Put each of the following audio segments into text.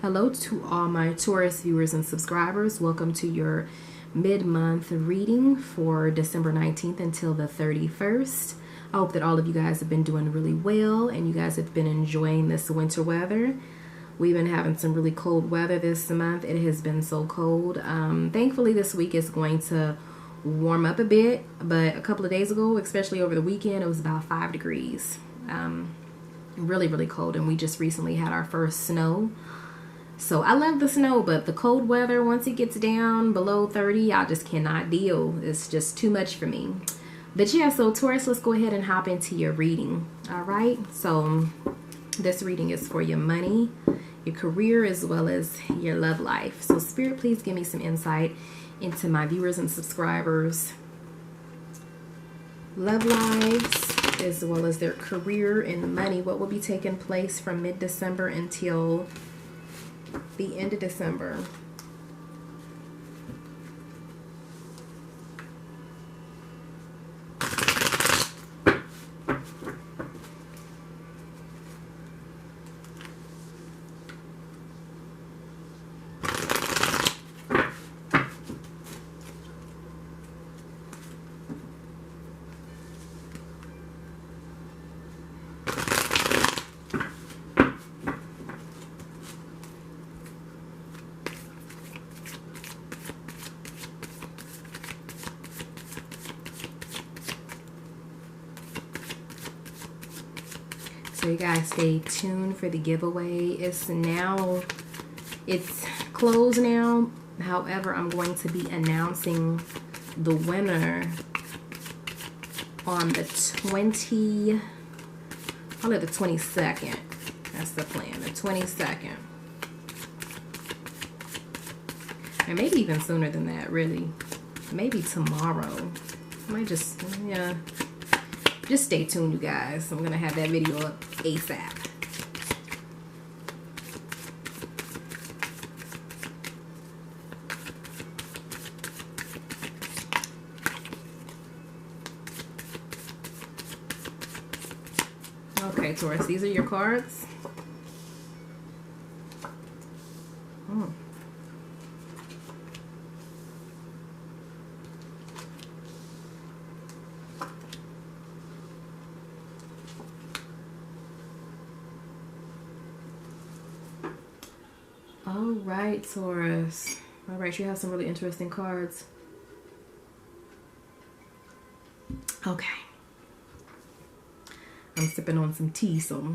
Hello to all my Taurus viewers and subscribers. Welcome to your mid-month reading for December 19th until the 31st. I hope that all of you guys have been doing really well and you guys have been enjoying this winter weather. We've been having some really cold weather this month. It has been so cold. Thankfully, this week is going to warm up a bit, but a couple of days ago, especially over the weekend, it was about 5 degrees. Really cold, and we just recently had our first snow. So I love the snow, but the cold weather, once it gets down below 30, I just cannot deal. It's just too much for me. But yeah, so Taurus, let's go ahead and hop into your reading. All right, so this reading is for your money, your career, as well as your love life. So Spirit, please give me some insight into my viewers and subscribers' love lives, as well as their career and money. What will be taking place from mid-December until the end of December? So you guys stay tuned for the giveaway. It's closed now. However, I'm going to be announcing the winner on the 22nd. That's the plan, the 22nd. And maybe even sooner than that, really. Maybe tomorrow. I might just, yeah. Just stay tuned, you guys. I'm going to have that video up ASAP. Okay, Taurus, these are your cards. All right, Taurus. All right, you have some really interesting cards. Okay. I'm sipping on some tea, so.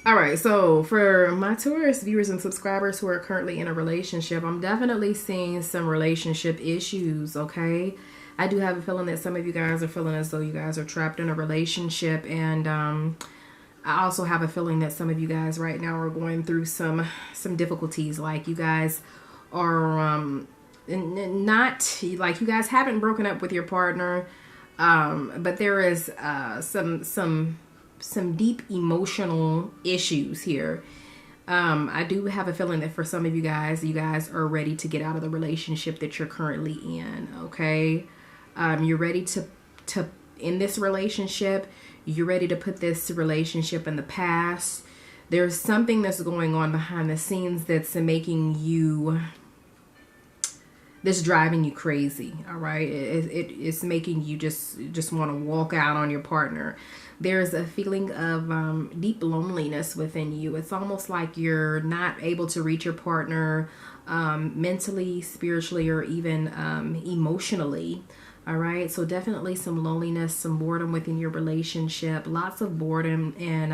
All right, so for my Taurus viewers and subscribers who are currently in a relationship, I'm definitely seeing some relationship issues, okay? I do have a feeling that some of you guys are feeling as though you guys are trapped in a relationship, and I also have a feeling that some of you guys right now are going through some difficulties. Like you guys are not, like you guys haven't broken up with your partner, but there is some deep emotional issues here. I do have a feeling that for some of you guys are ready to get out of the relationship that you're currently in. Okay, you're ready to in this relationship. You're ready to put this relationship in the past. There's something that's going on behind the scenes that's making you, that's driving you crazy. All right, it's making you just want to walk out on your partner. There's a feeling of deep loneliness within you. It's almost like you're not able to reach your partner mentally, spiritually, or even emotionally. All right, so definitely some loneliness, some boredom within your relationship, lots of boredom, and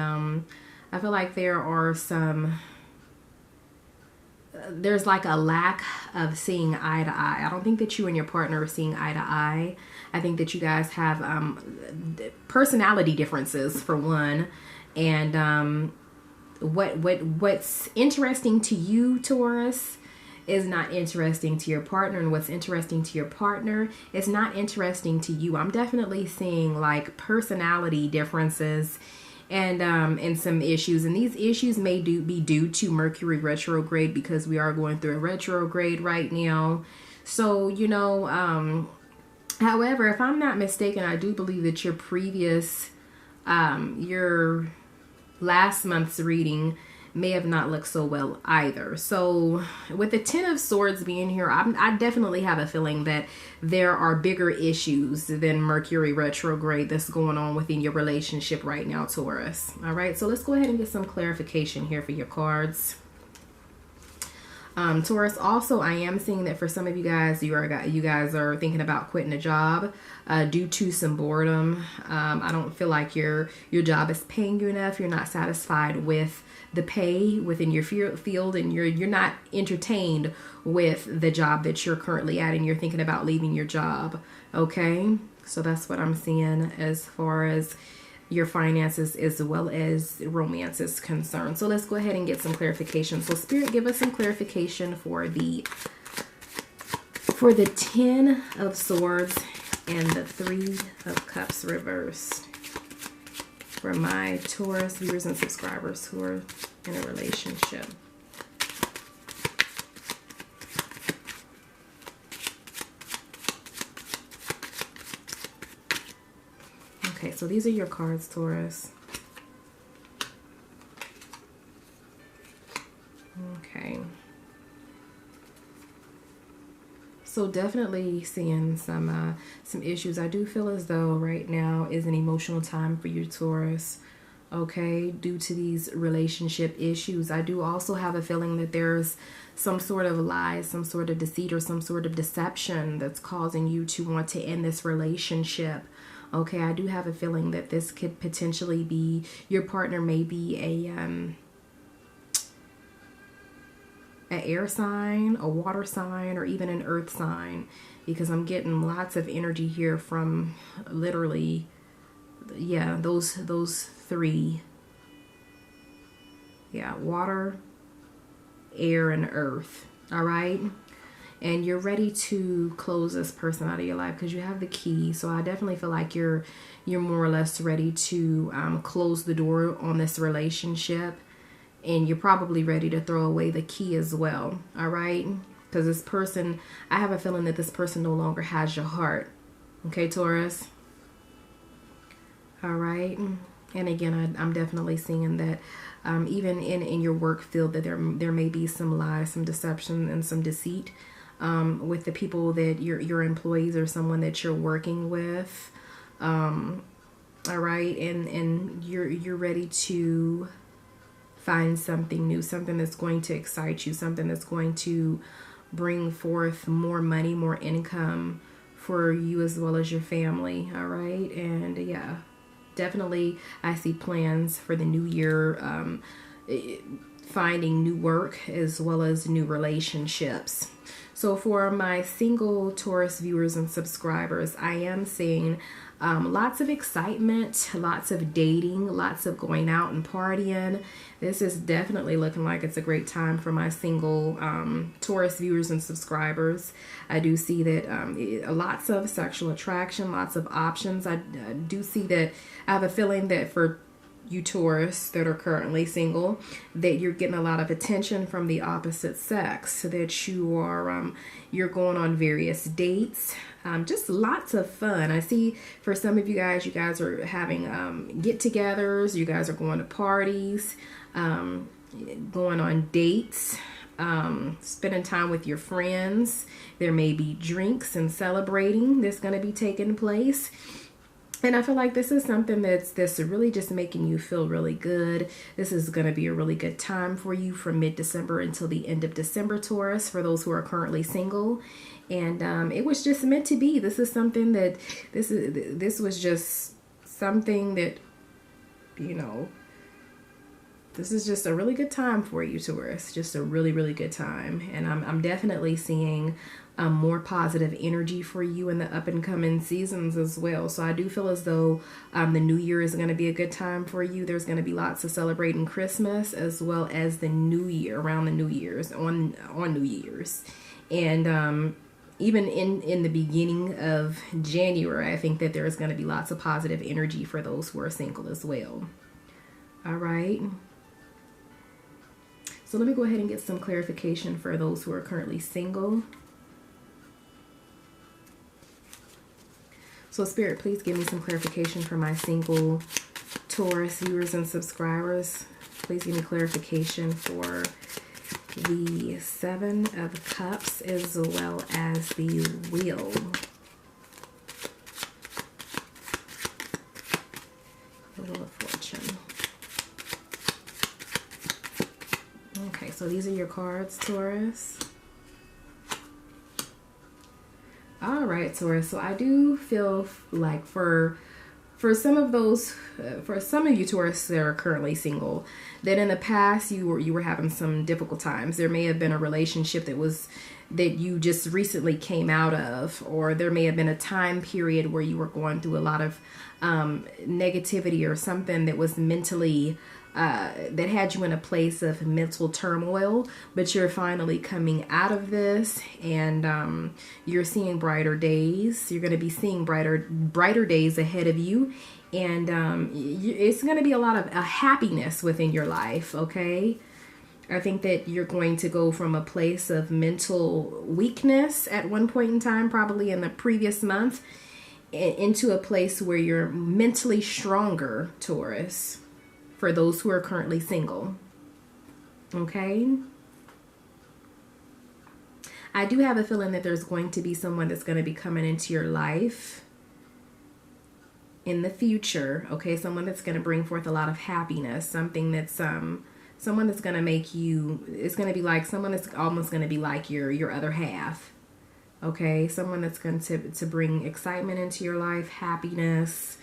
I feel like there's like a lack of seeing eye to eye. I don't think that you and your partner are seeing eye to eye. I think that you guys have personality differences, for one, and what's interesting to you, Taurus, is not interesting to your partner, and what's interesting to your partner is not interesting to you. I'm definitely seeing like personality differences and some issues, and these issues may be due to Mercury retrograde, because we are going through a retrograde right now. So you know, however, if I'm not mistaken, I do believe that your previous your last month's reading may have not looked so well either. So with the 10 of Swords being here, I definitely have a feeling that there are bigger issues than Mercury retrograde that's going on within your relationship right now, Taurus. All right, so let's go ahead and get some clarification here for your cards. Taurus, also, I am seeing that for some of you guys, you guys are thinking about quitting a job due to some boredom. I don't feel like your job is paying you enough. You're not satisfied with the pay within your field, and you're not entertained with the job that you're currently at, and you're thinking about leaving your job. Okay, so that's what I'm seeing as far as your finances as well as romance is concerned. So let's go ahead and get some clarification. So Spirit, give us some clarification for the 10 of Swords and the 3 of Cups reversed for my Taurus viewers and subscribers who are in a relationship. Okay, so these are your cards, Taurus. Okay. So definitely seeing some issues. I do feel as though right now is an emotional time for you, Taurus. Okay, due to these relationship issues. I do also have a feeling that there's some sort of lie, some sort of deceit, or some sort of deception that's causing you to want to end this relationship. Okay, I do have a feeling that this could potentially be, your partner may be an air sign, a water sign, or even an earth sign, because I'm getting lots of energy here from literally, yeah, those 3. Yeah, water, air, and earth. All right. And you're ready to close this person out of your life because you have the key. So I definitely feel like you're more or less ready to close the door on this relationship. And you're probably ready to throw away the key as well. All right? Because this person, I have a feeling that this person no longer has your heart. Okay, Taurus? All right? And again, I'm definitely seeing that even in your work field that there may be some lies, some deception, and some deceit. With the people that your employees or someone that you're working with. All right, and you're ready to find something new, something that's going to excite you, something that's going to bring forth more money, more income for you as well as your family. All right, and yeah, definitely I see plans for the new year, finding new work as well as new relationships. So for my single Taurus viewers and subscribers, I am seeing lots of excitement, lots of dating, lots of going out and partying. This is definitely looking like it's a great time for my single Taurus viewers and subscribers. I do see that lots of sexual attraction, lots of options. I do see that I have a feeling that for you Taurus that are currently single, that you're getting a lot of attention from the opposite sex, so that you're going on various dates, just lots of fun. I see for some of you guys are having get-togethers, you guys are going to parties, going on dates, spending time with your friends. There may be drinks and celebrating that's going to be taking place. And I feel like this is something that's really just making you feel really good. This is going to be a really good time for you from mid-December until the end of December, Taurus, for those who are currently single. And it was just meant to be. This is something that, this was just something that, you know, this is just a really good time for you, Taurus. Just a really, really good time. And I'm definitely seeing more positive energy for you in the up and coming seasons as well. So I do feel as though the new year is going to be a good time for you. There's going to be lots of celebrating Christmas as well as the new year, around the New Year's, on New Year's. And even in the beginning of January, I think that there's going to be lots of positive energy for those who are single as well. All right. So let me go ahead and get some clarification for those who are currently single. So Spirit, please give me some clarification for my single Taurus viewers and subscribers please give me clarification for the Seven of Cups as well as the Wheel. The Wheel of Fortune. Okay, so these are your cards, Taurus. All right, Taurus. So I do feel like for some of those, for some of you Taurus that are currently single, that in the past you were having some difficult times. There may have been a relationship that you just recently came out of, or there may have been a time period where you were going through a lot of negativity or something that was mentally that had you in a place of mental turmoil, but you're finally coming out of this, and you're seeing brighter days. You're going to be seeing brighter days ahead of you, and it's going to be a lot of happiness within your life, okay? I think that you're going to go from a place of mental weakness at one point in time, probably in the previous month, into a place where you're mentally stronger, Taurus, for those who are currently single. Okay? I do have a feeling that there's going to be someone that's going to be coming into your life in the future. Okay? Someone that's going to bring forth a lot of happiness. Something that's someone that's going to make you, it's going to be like someone that's almost going to be like your other half. Okay? Someone that's going to bring excitement into your life, happiness,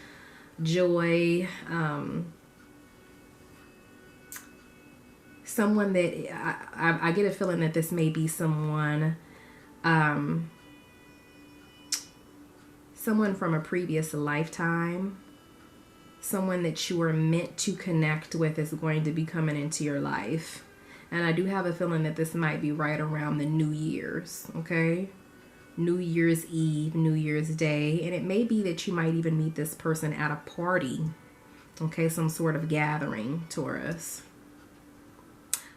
joy, someone that I get a feeling that this may be someone someone from a previous lifetime, someone that you were meant to connect with is going to be coming into your life. And I do have a feeling that this might be right around the New Year's, okay? New Year's Eve, New Year's Day. And it may be that you might even meet this person at a party, okay? Some sort of gathering, Taurus.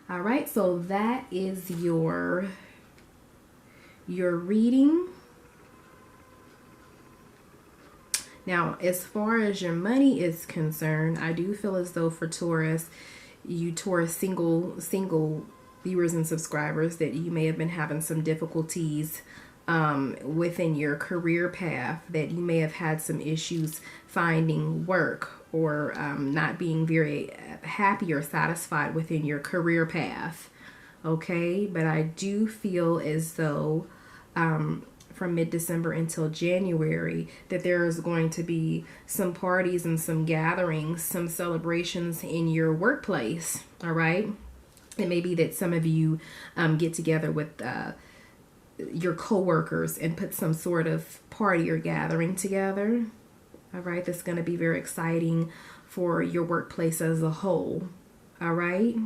All right, so that is your reading. Now, as far as your money is concerned, I do feel as though for Taurus, you Taurus single viewers and subscribers, that you may have been having some difficulties within your career path, that you may have had some issues finding work, or not being very happy or satisfied within your career path. Okay, but I do feel as though from mid-December until January that there is going to be some parties and some gatherings, some celebrations in your workplace. All right, it may be that some of you get together with your coworkers and put some sort of party or gathering together. All right, that's going to be very exciting for your workplace as a whole. All right.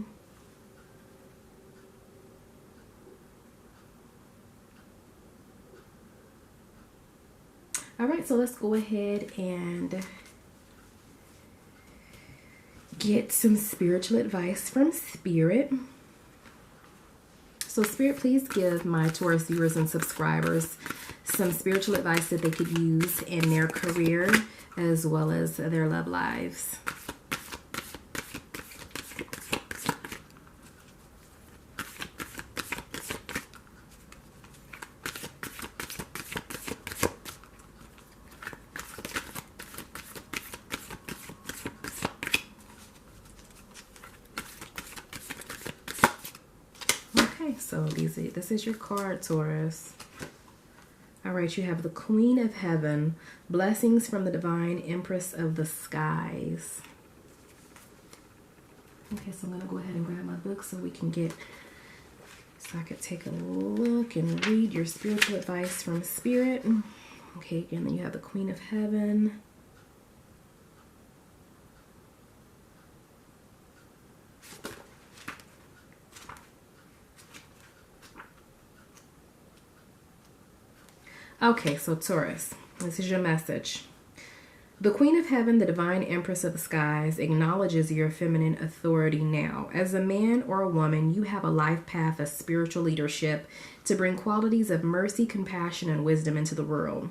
All right, so let's go ahead and get some spiritual advice from Spirit. So Spirit, please give my Taurus viewers and subscribers some spiritual advice that they could use in their career as well as their love lives. Okay, so this is your card, Taurus. All right, you have the Queen of Heaven, blessings from the Divine Empress of the Skies. Okay, so I'm going to go ahead and grab my book so I could take a look and read your spiritual advice from Spirit. Okay, again, then you have the Queen of Heaven. Okay, so Taurus, this is your message. The Queen of Heaven, the Divine Empress of the Skies, acknowledges your feminine authority now. As a man or a woman, you have a life path of spiritual leadership to bring qualities of mercy, compassion, and wisdom into the world.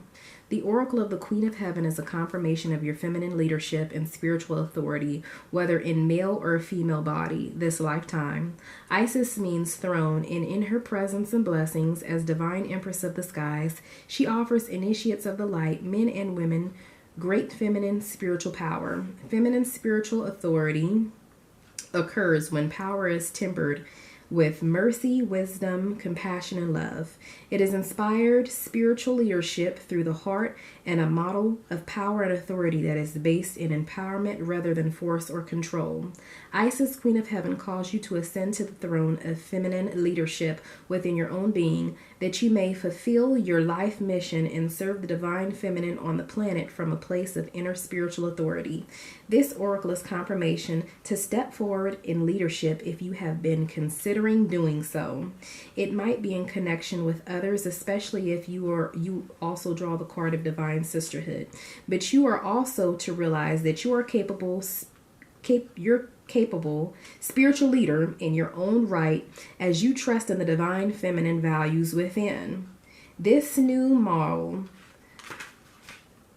The oracle of the Queen of Heaven is a confirmation of your feminine leadership and spiritual authority, whether in male or female body, this lifetime. Isis means throne, and in her presence and blessings as divine empress of the skies, she offers initiates of the light, men and women, great feminine spiritual power. Feminine spiritual authority occurs when power is tempered with mercy, wisdom, compassion, and love. It is inspired spiritual leadership through the heart and a model of power and authority that is based in empowerment rather than force or control. Isis, Queen of Heaven, calls you to ascend to the throne of feminine leadership within your own being, that you may fulfill your life mission and serve the divine feminine on the planet from a place of inner spiritual authority. This oracle is confirmation to step forward in leadership if you have been considering doing so. It might be in connection with others, especially if you also draw the card of divine sisterhood. But you are also to realize that you are capable spiritual leader in your own right as you trust in the divine feminine values within. This new model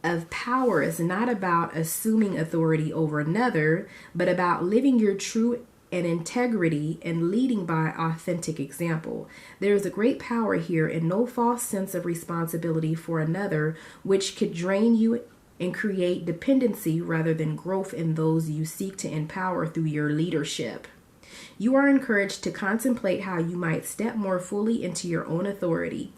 of power is not about assuming authority over another, but about living your true and integrity and leading by authentic example. There is a great power here and no false sense of responsibility for another, which could drain you and create dependency rather than growth in those you seek to empower through your leadership. You are encouraged to contemplate how you might step more fully into your own authority.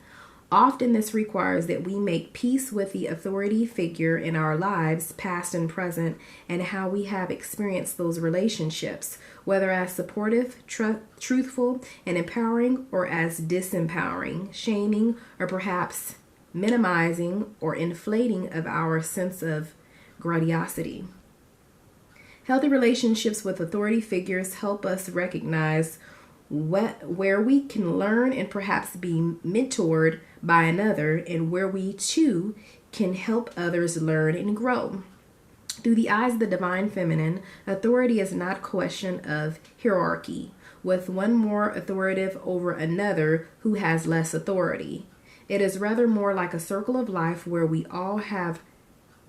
Often this requires that we make peace with the authority figure in our lives, past and present, and how we have experienced those relationships, whether as supportive, truthful, and empowering, or as disempowering, shaming, or perhaps minimizing or inflating of our sense of grandiosity. Healthy relationships with authority figures help us recognize where we can learn and perhaps be mentored by another, and where we too can help others learn and grow. Through the eyes of the divine feminine, authority is not a question of hierarchy, with one more authoritative over another who has less authority. It is rather more like a circle of life where we all have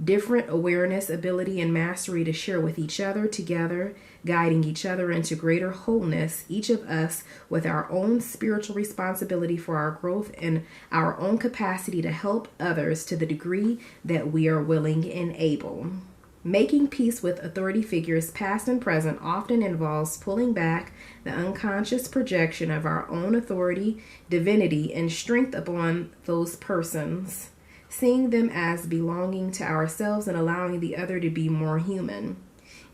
different awareness, ability, and mastery to share with each other together, guiding each other into greater wholeness, each of us with our own spiritual responsibility for our growth and our own capacity to help others to the degree that we are willing and able. Making peace with authority figures, past and present, often involves pulling back the unconscious projection of our own authority, divinity, and strength upon those persons, seeing them as belonging to ourselves and allowing the other to be more human.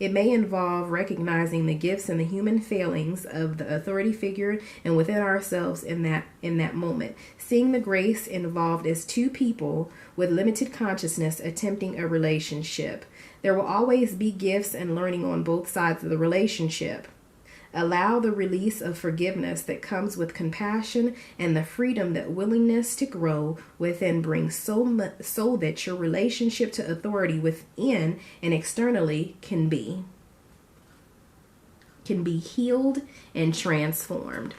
It may involve recognizing the gifts and the human failings of the authority figure and within ourselves in that moment, seeing the grace involved as two people with limited consciousness attempting a relationship. There will always be gifts and learning on both sides of the relationship. Allow the release of forgiveness that comes with compassion and the freedom that willingness to grow within brings so that your relationship to authority within and externally can be healed and transformed.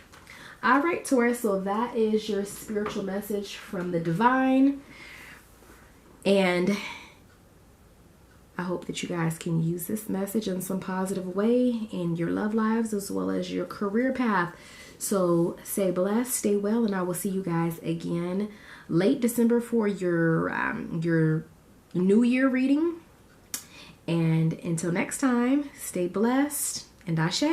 All right, Taurus, so that is your spiritual message from the divine. And I hope that you guys can use this message in some positive way in your love lives as well as your career path. So stay blessed, stay well, and I will see you guys again late December for your New Year reading. And until next time, stay blessed and ashe.